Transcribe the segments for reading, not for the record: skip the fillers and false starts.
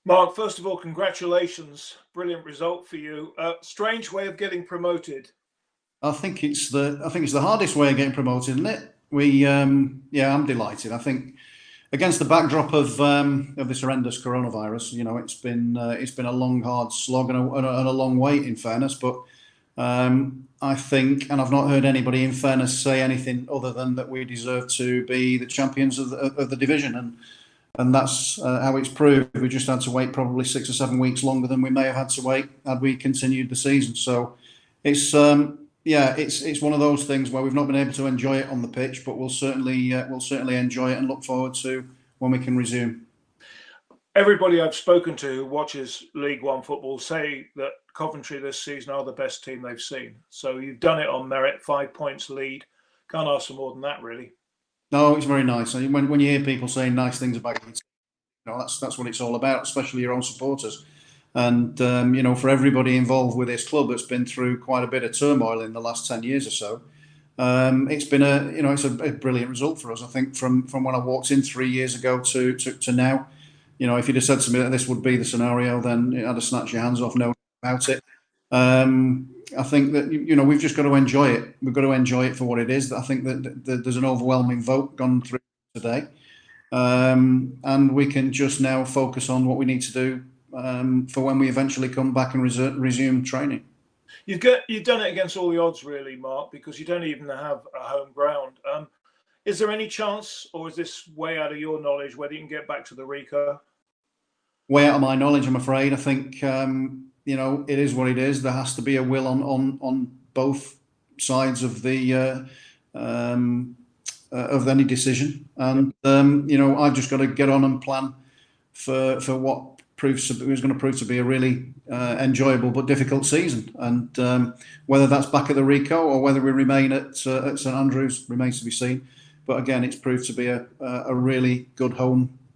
Mark, first of all, congratulations. Brilliant result for you. Strange way of getting promoted. I think it's the hardest way of getting promoted, isn't it? Yeah, I'm delighted. I think against the backdrop of this horrendous coronavirus, it's been a long, hard slog and a long wait, in fairness. But I think, and I've not heard anybody, in fairness, say anything other than that we deserve to be the champions of the division, and that's how it's proved. We just had to wait probably 6 or 7 weeks longer than we may have had to wait had we continued the season. So it's one of those things where we've not been able to enjoy it on the pitch, but we'll certainly enjoy it and look forward to when we can resume. Everybody I've spoken to who watches League One football say that Coventry this season are the best team they've seen. So you've done it on merit, 5 points lead. Can't ask for more than that, really. No, it's very nice. And when you hear people saying nice things about it, that's what it's all about, especially your own supporters. And for everybody involved with this club that's been through quite a bit of turmoil in the last 10 years or so, it's been it's a brilliant result for us. I think from when I walked in 3 years ago to now, if you'd have said to me that this would be the scenario, then I'd have snatched your hands off, no doubt about it. I think that we've just got to enjoy it. We've got to enjoy it for what it is. I think that there's an overwhelming vote gone through today, and we can just now focus on what we need to do for when we eventually come back and resume training. You've done it against all the odds, really, Mark, because you don't even have a home ground. Is there any chance, or is this way out of your knowledge, whether you can get back to the Rico? Way out of my knowledge, I'm afraid. I think it is what it is. There has to be a will on both sides of the of any decision, and I've just got to get on and plan for what is going to prove to be a really enjoyable but difficult season. And whether that's back at the Rico or whether we remain at St Andrews remains to be seen. But again, it's proved to be a really good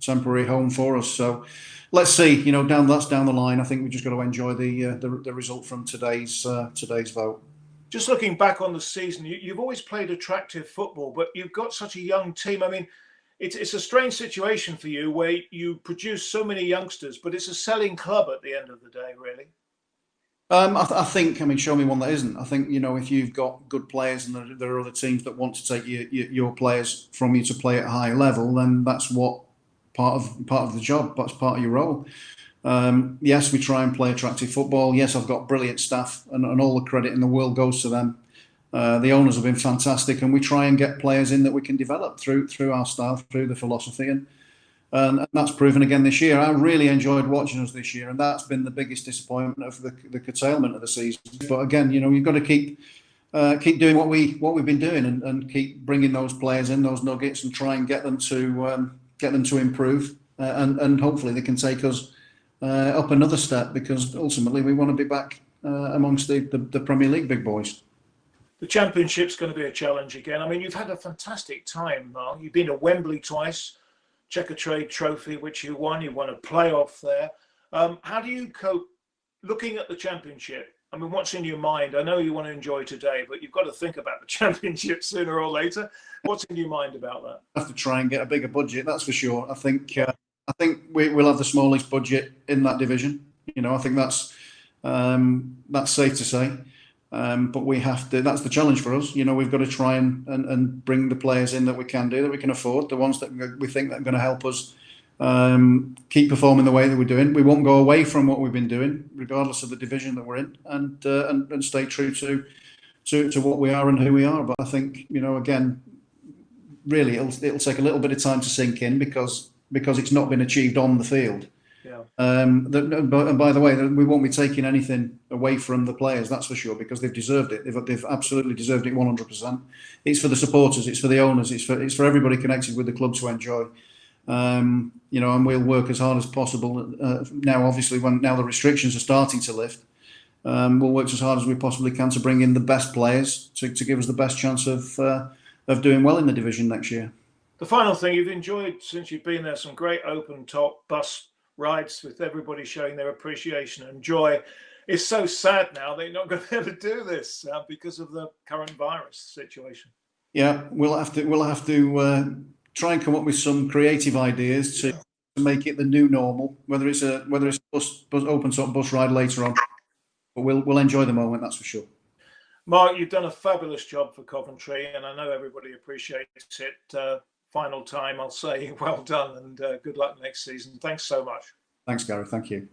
temporary home for us. So let's see. That's down the line. I think we just got to enjoy the result from today's vote. Just looking back on the season, you've always played attractive football, but you've got such a young team. I mean, it's a strange situation for you where you produce so many youngsters, but it's a selling club at the end of the day, really. I think, show me one that isn't. I think, if you've got good players and there are other teams that want to take your players from you to play at a high level, then that's what part of the job. That's part of your role. Yes, we try and play attractive football. Yes, I've got brilliant staff, and all the credit in the world goes to them. The owners have been fantastic, and we try and get players in that we can develop through our style, through the philosophy, and that's proven again this year. I really enjoyed watching us this year, and that's been the biggest disappointment of the curtailment of the season. But again, you've got to keep doing what we've been doing, and keep bringing those players in, those nuggets, and try and get them to improve, and hopefully they can take us up another step, because ultimately we want to be back amongst the Premier League big boys. The Championship's going to be a challenge again. I mean, you've had a fantastic time, Mark. You've been to Wembley twice, Checkatrade Trophy, which you won. You won a playoff there. How do you cope looking at the Championship? I mean, what's in your mind? I know you want to enjoy today, but you've got to think about the Championship sooner or later. What's in your mind about that? I have to try and get a bigger budget, that's for sure. I think we'll have the smallest budget in that division. I think that's safe to say. But we have to. That's the challenge for us. We've got to try and bring the players in that we can do, that we can afford, the ones that we think that are going to help us keep performing the way that we're doing. We won't go away from what we've been doing, regardless of the division that we're in, and stay true to what we are and who we are. But I think again, really, it'll take a little bit of time to sink in, because it's not been achieved on the field. Yeah. And by the way, we won't be taking anything away from the players, that's for sure, because they've deserved it. They've absolutely deserved it 100%. It's for the supporters, it's for the owners, it's for everybody connected with the club to enjoy. And we'll work as hard as possible. Now, obviously, now the restrictions are starting to lift, we'll work as hard as we possibly can to bring in the best players to give us the best chance of doing well in the division next year. The final thing, you've enjoyed, since you've been there, some great open top bus rides with everybody showing their appreciation and joy. It's so sad now they're not going to be able to do this because of the current virus situation. Yeah, we'll have to try and come up with some creative ideas to to make it the new normal, whether it's a bus open top bus ride later on. But we'll enjoy the moment, that's for sure. Mark, you've done a fabulous job for Coventry, and I know everybody appreciates it. Final time, I'll say well done, and good luck next season. Thanks so much. Thanks, Gary. Thank you.